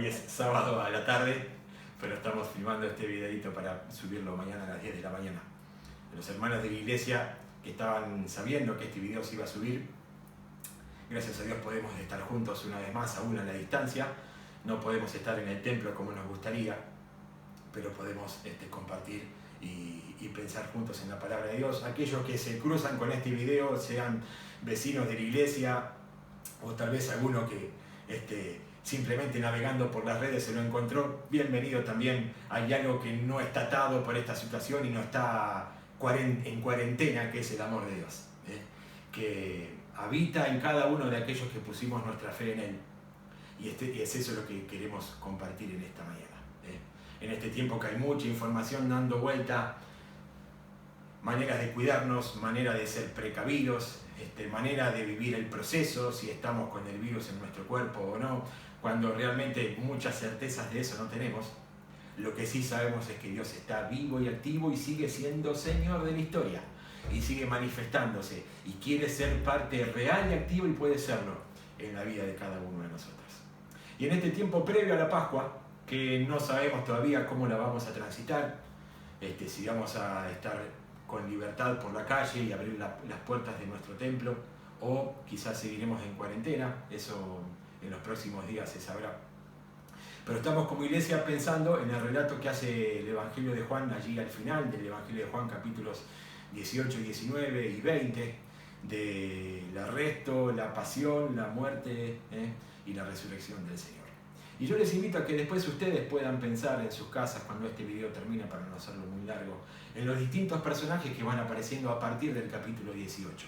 Hoy es sábado a la tarde, pero estamos filmando este videito para subirlo mañana a las 10 de la mañana. Los hermanos de la iglesia que estaban sabiendo que este video se iba a subir, gracias a Dios podemos estar juntos una vez más, aún a la distancia. No podemos estar en el templo como nos gustaría, pero podemos compartir y pensar juntos en la palabra de Dios. Aquellos que se cruzan con este video, sean vecinos de la iglesia o tal vez alguno que simplemente navegando por las redes se lo encontró, bienvenido también. Hay algo que no está atado por esta situación y no está en cuarentena, que es el amor de Dios, que habita en cada uno de aquellos que pusimos nuestra fe en Él. Y es eso lo que queremos compartir en esta mañana. En este tiempo que hay mucha información dando vuelta, maneras de cuidarnos, manera de ser precavidos, manera de vivir el proceso, si estamos con el virus en nuestro cuerpo o no, cuando realmente muchas certezas de eso no tenemos. Lo que sí sabemos es que Dios está vivo y activo y sigue siendo Señor de la historia y sigue manifestándose y quiere ser parte real y activa y puede serlo en la vida de cada uno de nosotros. Y en este tiempo previo a la Pascua, que no sabemos todavía cómo la vamos a transitar, si vamos a estar con libertad por la calle y abrir las puertas de nuestro templo, o quizás seguiremos en cuarentena, eso en los próximos días se sabrá. Pero estamos como iglesia pensando en el relato que hace el Evangelio de Juan allí al final del Evangelio de Juan, capítulos 18, 19 y 20, del arresto, la pasión, la muerte y la resurrección del Señor. Y yo les invito a que después ustedes puedan pensar en sus casas, cuando este video termine, para no hacerlo muy largo, en los distintos personajes que van apareciendo a partir del capítulo 18.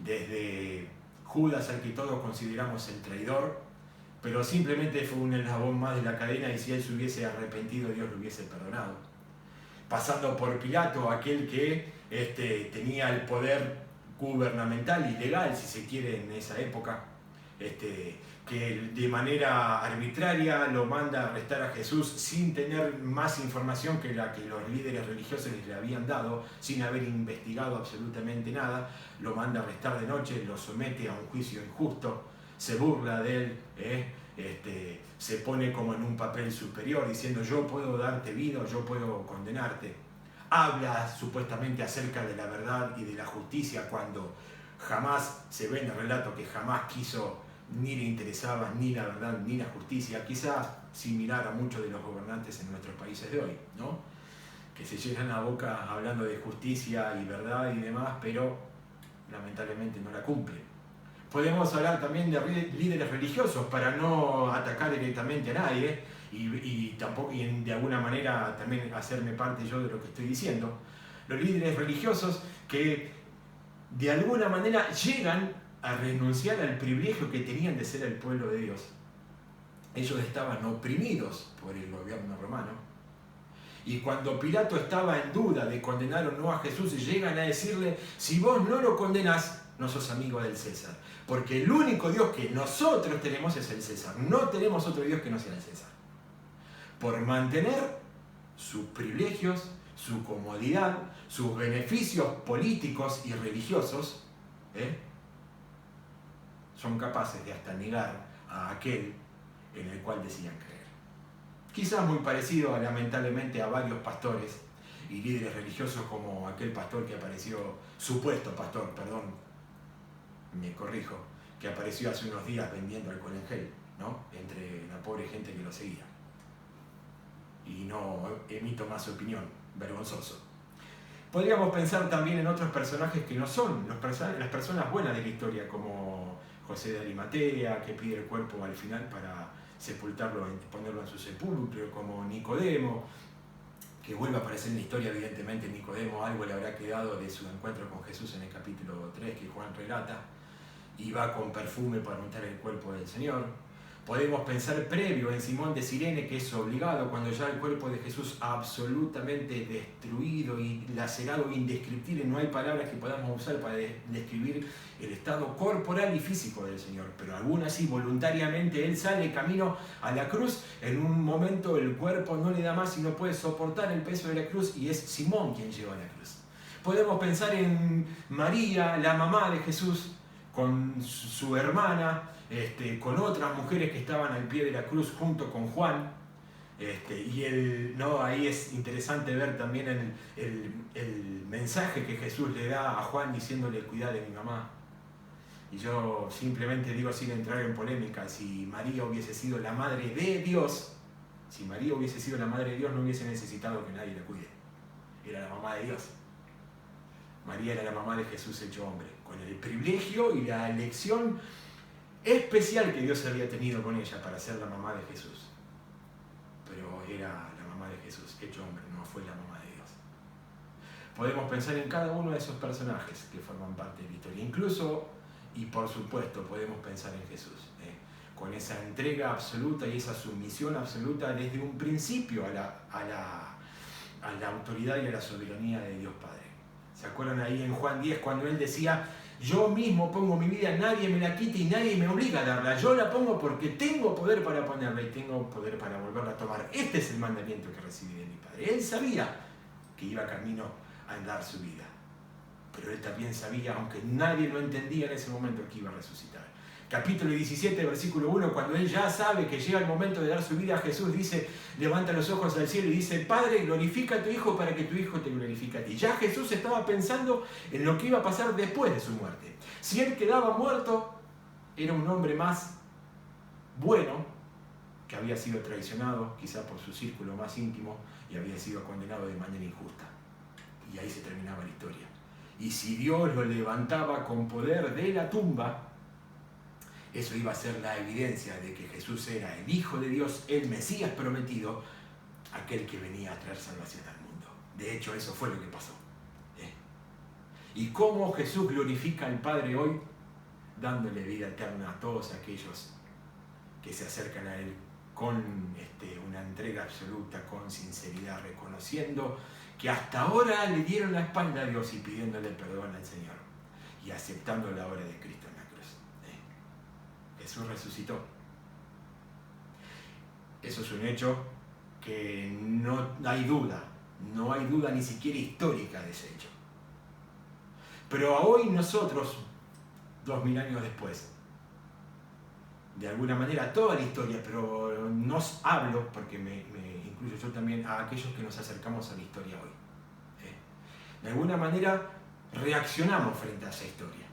Desde Judas, al que todos consideramos el traidor, pero simplemente fue un eslabón más de la cadena y si él se hubiese arrepentido, Dios lo hubiese perdonado. Pasando por Pilato, aquel que tenía el poder gubernamental y legal, si se quiere, en esa época, que de manera arbitraria lo manda a arrestar a Jesús sin tener más información que la que los líderes religiosos le habían dado, sin haber investigado absolutamente nada. Lo manda a arrestar de noche, lo somete a un juicio injusto, se burla de él, se pone como en un papel superior diciendo: yo puedo darte vida, yo puedo condenarte. Habla supuestamente acerca de la verdad y de la justicia, cuando jamás se ve en el relato que jamás quiso, ni le interesaba ni la verdad ni la justicia, quizás similar a muchos de los gobernantes en nuestros países de hoy, ¿no? Que se llenan la boca hablando de justicia y verdad y demás, pero lamentablemente no la cumplen. Podemos hablar también de líderes religiosos, para no atacar directamente a nadie y de alguna manera también hacerme parte yo de lo que estoy diciendo. Los líderes religiosos que de alguna manera llegan a renunciar al privilegio que tenían de ser el pueblo de Dios. Ellos estaban oprimidos por el gobierno romano. Y cuando Pilato estaba en duda de condenar o no a Jesús, llegan a decirle: si vos no lo condenás, no sos amigo del César. Porque el único Dios que nosotros tenemos es el César. No tenemos otro Dios que no sea el César. Por mantener sus privilegios, su comodidad, sus beneficios políticos y religiosos, son capaces de hasta negar a aquel en el cual decían creer. Quizás muy parecido, lamentablemente, a varios pastores y líderes religiosos, como aquel pastor que apareció, supuesto pastor, perdón, me corrijo, que apareció hace unos días vendiendo alcohol en gel, ¿no? Entre la pobre gente que lo seguía. Y no emito más opinión, vergonzoso. Podríamos pensar también en otros personajes que no son las personas buenas de la historia, como José de Arimatea, que pide el cuerpo al final para sepultarlo y ponerlo en su sepulcro, como Nicodemo, que vuelve a aparecer en la historia. Evidentemente Nicodemo algo le habrá quedado de su encuentro con Jesús en el capítulo 3 que Juan relata, y va con perfume para untar el cuerpo del Señor. Podemos pensar previo en Simón de Cirene, que es obligado cuando ya el cuerpo de Jesús absolutamente destruido y lacerado, indescriptible, no hay palabras que podamos usar para describir el estado corporal y físico del Señor, pero aún así voluntariamente Él sale camino a la cruz. En un momento el cuerpo no le da más y no puede soportar el peso de la cruz, y es Simón quien lleva la cruz. Podemos pensar en María, la mamá de Jesús, con su hermana, con otras mujeres que estaban al pie de la cruz junto con Juan. Ahí es interesante ver también el mensaje que Jesús le da a Juan diciéndole: cuidá de mi mamá. Y yo simplemente digo, sin entrar en polémica, si María hubiese sido la madre de Dios, no hubiese necesitado que nadie la cuide. Era la mamá de Dios. María era la mamá de Jesús hecho hombre, con el privilegio y la elección especial que Dios había tenido con ella para ser la mamá de Jesús. Pero era la mamá de Jesús hecho hombre, no fue la mamá de Dios. Podemos pensar en cada uno de esos personajes que forman parte de la historia. Incluso, y por supuesto, podemos pensar en Jesús, con esa entrega absoluta y esa sumisión absoluta desde un principio a la autoridad y a la soberanía de Dios Padre. ¿Se acuerdan ahí en Juan 10 cuando él decía: yo mismo pongo mi vida, nadie me la quita y nadie me obliga a darla? Yo la pongo porque tengo poder para ponerla y tengo poder para volverla a tomar. Este es el mandamiento que recibí de mi Padre. Él sabía que iba camino a dar su vida, pero él también sabía, aunque nadie lo entendía en ese momento, que iba a resucitar. Capítulo 17, versículo 1, cuando él ya sabe que llega el momento de dar su vida, Jesús dice, levanta los ojos al cielo y dice: Padre, glorifica a tu Hijo para que tu Hijo te glorifique a ti. Ya Jesús estaba pensando en lo que iba a pasar después de su muerte. Si él quedaba muerto, era un hombre más bueno, que había sido traicionado, quizá por su círculo más íntimo, y había sido condenado de manera injusta. Y ahí se terminaba la historia. Y si Dios lo levantaba con poder de la tumba, eso iba a ser la evidencia de que Jesús era el Hijo de Dios, el Mesías prometido, aquel que venía a traer salvación al mundo. De hecho, eso fue lo que pasó. ¿Y cómo Jesús glorifica al Padre hoy? Dándole vida eterna a todos aquellos que se acercan a Él con una entrega absoluta, con sinceridad, reconociendo que hasta ahora le dieron la espalda a Dios y pidiéndole perdón al Señor y aceptando la obra de Cristo en la cruz. Jesús resucitó. Eso es un hecho que no hay duda ni siquiera histórica de ese hecho. Pero hoy nosotros, 2000 años después, de alguna manera toda la historia, pero nos hablo, porque me incluyo yo también, a aquellos que nos acercamos a la historia hoy. De alguna manera reaccionamos frente a esa historia,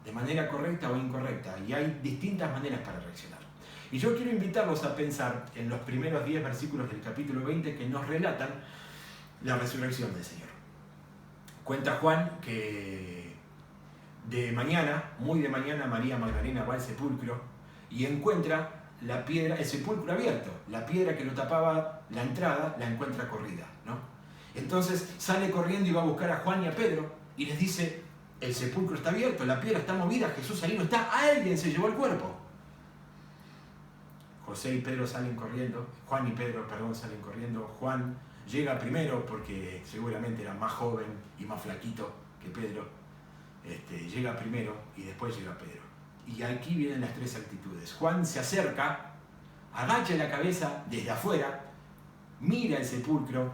de manera correcta o incorrecta, y hay distintas maneras para reaccionar. Y yo quiero invitarlos a pensar en los primeros 10 versículos del capítulo 20 que nos relatan la resurrección del Señor. Cuenta Juan que muy de mañana, María Magdalena va al sepulcro y encuentra la piedra, el sepulcro abierto, la piedra que lo tapaba la entrada, la encuentra corrida, ¿no? Entonces sale corriendo y va a buscar a Juan y a Pedro y les dice: el sepulcro está abierto, la piedra está movida, Jesús ahí no está, alguien se llevó el cuerpo. José y Pedro salen corriendo, Juan y Pedro, salen corriendo. Juan llega primero porque seguramente era más joven y más flaquito que Pedro. Llega primero y después llega Pedro. Y aquí vienen las tres actitudes. Juan se acerca, agacha la cabeza desde afuera, mira el sepulcro,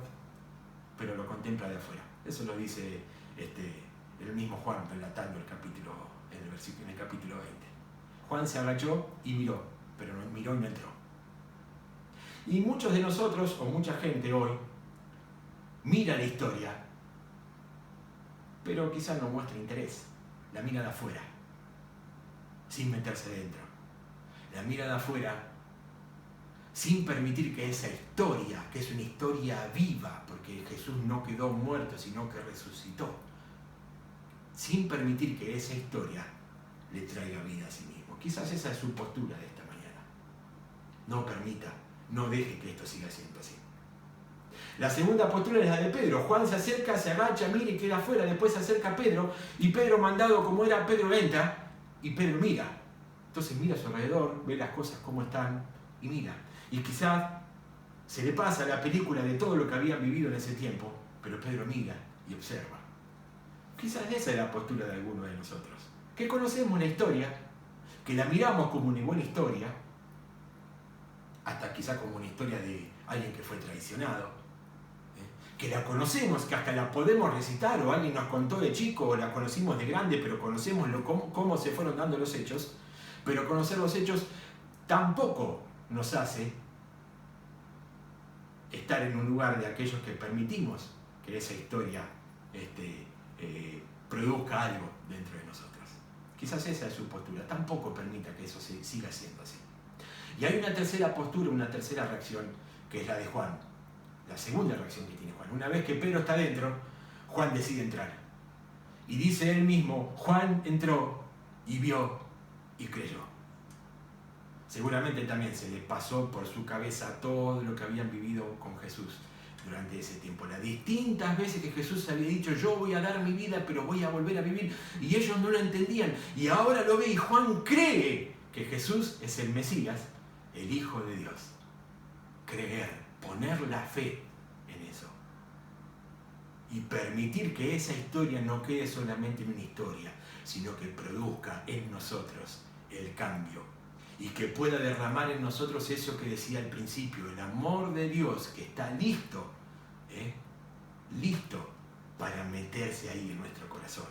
pero lo contempla de afuera. Eso lo dice el mismo Juan relatando el capítulo, en el capítulo 20. Juan se agachó y miró, pero no miró y no entró. Y muchos de nosotros, o mucha gente hoy, mira la historia, pero quizás no muestra interés. La mira de afuera, sin meterse dentro. La mira de afuera, sin permitir que esa historia, que es una historia viva, porque Jesús no quedó muerto, sino que resucitó, sin permitir que esa historia le traiga vida a sí mismo. Quizás esa es su postura de esta mañana. No permita, no deje que esto siga siendo así. La segunda postura es la de Pedro. Juan se acerca, se agacha, mira y queda afuera. Después se acerca a Pedro y Pedro, mandado como era, Pedro entra y Pedro mira. Entonces mira a su alrededor, ve las cosas como están y mira. Y quizás se le pasa la película de todo lo que habían vivido en ese tiempo, pero Pedro mira y observa. Quizás esa es la postura de algunos de nosotros, que conocemos la historia, que la miramos como una buena historia, hasta quizás como una historia de alguien que fue traicionado, que la conocemos, que hasta la podemos recitar, o alguien nos contó de chico, o la conocimos de grande, pero conocemos cómo se fueron dando los hechos, Pero conocer los hechos tampoco nos hace estar en un lugar de aquellos que permitimos que esa historia produzca algo dentro de nosotros. Quizás esa es su postura. Tampoco permita que eso siga siendo así. Y hay una tercera postura, una tercera reacción, que es la de Juan. La segunda reacción que tiene Juan. Una vez que Pedro está dentro, Juan decide entrar. Y dice él mismo, Juan entró y vio y creyó. Seguramente también se le pasó por su cabeza todo lo que habían vivido con Jesús durante ese tiempo. Las distintas veces que Jesús había dicho, yo voy a dar mi vida, pero voy a volver a vivir. Y ellos no lo entendían. Y ahora lo ve y Juan cree que Jesús es el Mesías, el Hijo de Dios. Creer, poner la fe en eso. Y permitir que esa historia no quede solamente en una historia, sino que produzca en nosotros el cambio. Y que pueda derramar en nosotros eso que decía al principio, el amor de Dios que está listo, listo para meterse ahí en nuestro corazón,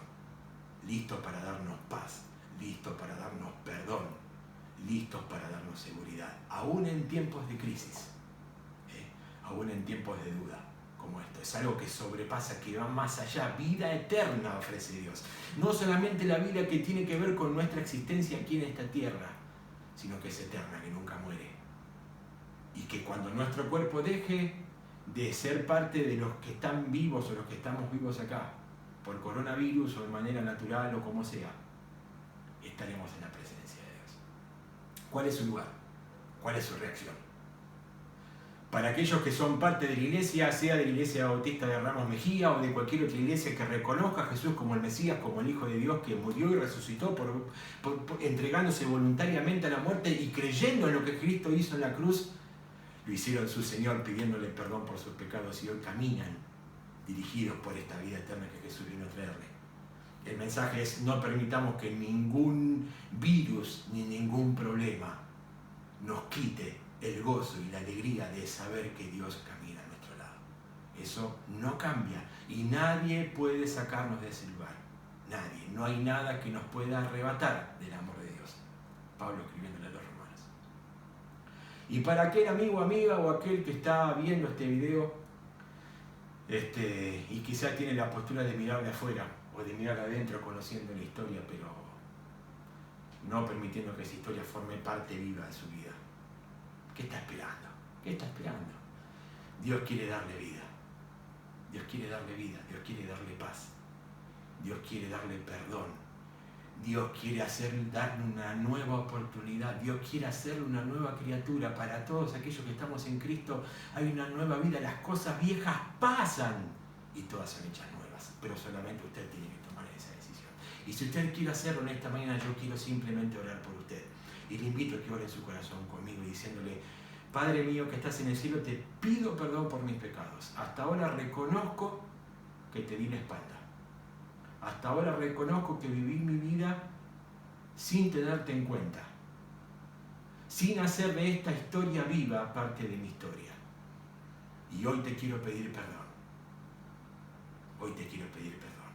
listo para darnos paz, listo para darnos perdón, listos para darnos seguridad, aún en tiempos de crisis, aún en tiempos de duda como esto. Es algo que sobrepasa, que va más allá, vida eterna ofrece Dios. No solamente la vida que tiene que ver con nuestra existencia aquí en esta tierra, sino que es eterna, que nunca muere. Y que cuando nuestro cuerpo deje de ser parte de los que están vivos o los que estamos vivos acá, por coronavirus o de manera natural o como sea, estaremos en la presencia de Dios. ¿Cuál es su lugar? ¿Cuál es su reacción? Para aquellos que son parte de la iglesia, sea de la iglesia bautista de Ramos Mejía o de cualquier otra iglesia que reconozca a Jesús como el Mesías, como el Hijo de Dios que murió y resucitó entregándose voluntariamente a la muerte y creyendo en lo que Cristo hizo en la cruz, lo hicieron su Señor pidiéndole perdón por sus pecados y hoy caminan dirigidos por esta vida eterna que Jesús vino a traerle. El mensaje es: no permitamos que ningún virus ni ningún problema nos quite el gozo y la alegría de saber que Dios camina a nuestro lado. Eso no cambia y nadie puede sacarnos de ese lugar. Nadie. No hay nada que nos pueda arrebatar del amor de Dios. Pablo escribiéndole a los Romanos. Y para aquel amigo, amiga o aquel que está viendo este video y quizá tiene la postura de mirar de afuera o de mirar adentro conociendo la historia, pero no permitiendo que esa historia forme parte viva de su vida. ¿Qué está esperando? ¿Qué está esperando? Dios quiere darle vida. Dios quiere darle vida. Dios quiere darle paz. Dios quiere darle perdón. Dios quiere darle una nueva oportunidad. Dios quiere hacerle una nueva criatura. Para todos aquellos que estamos en Cristo hay una nueva vida. Las cosas viejas pasan y todas son hechas nuevas. Pero solamente usted tiene que tomar esa decisión. Y si usted quiere hacerlo en esta mañana, yo quiero simplemente orar por usted. Y le invito a que ore en su corazón conmigo diciéndole: Padre mío que estás en el cielo, te pido perdón por mis pecados. Hasta ahora reconozco que te di la espalda. Hasta ahora reconozco que viví mi vida sin tenerte en cuenta, sin hacer de esta historia viva parte de mi historia. Y hoy te quiero pedir perdón. Hoy te quiero pedir perdón.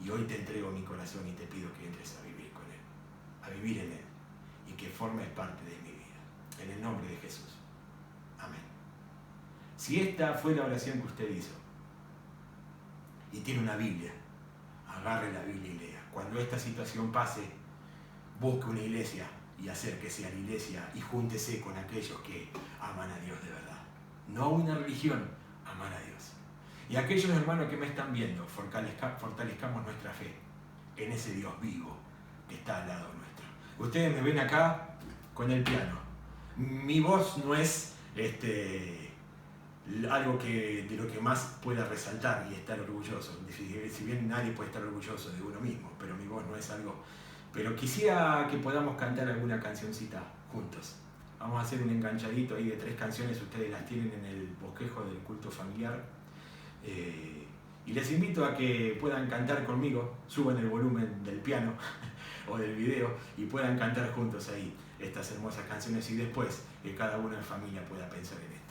Y hoy te entrego mi corazón y te pido que entres a vivir con Él, a vivir en Él, y que formes parte de mi vida. En el nombre de Jesús. Amén. Si esta fue la oración que usted hizo y tiene una Biblia, agarre la Biblia y lea. Cuando esta situación pase, busque una iglesia y acérquese a la iglesia y júntese con aquellos que aman a Dios de verdad. No una religión, amar a Dios. Y aquellos hermanos que me están viendo, fortalezcamos nuestra fe en ese Dios vivo que está al lado nuestro. Ustedes me ven acá con el piano. Mi voz no es algo de lo que más pueda resaltar y estar orgulloso. Si bien nadie puede estar orgulloso de uno mismo, pero mi voz no es algo. Pero quisiera que podamos cantar alguna cancioncita juntos. Vamos a hacer un enganchadito ahí de 3 canciones, ustedes las tienen en el bosquejo del culto familiar. Y les invito a que puedan cantar conmigo, suban el volumen del piano o del video y puedan cantar juntos ahí estas hermosas canciones y después que cada uno en familia pueda pensar en esto.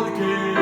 porque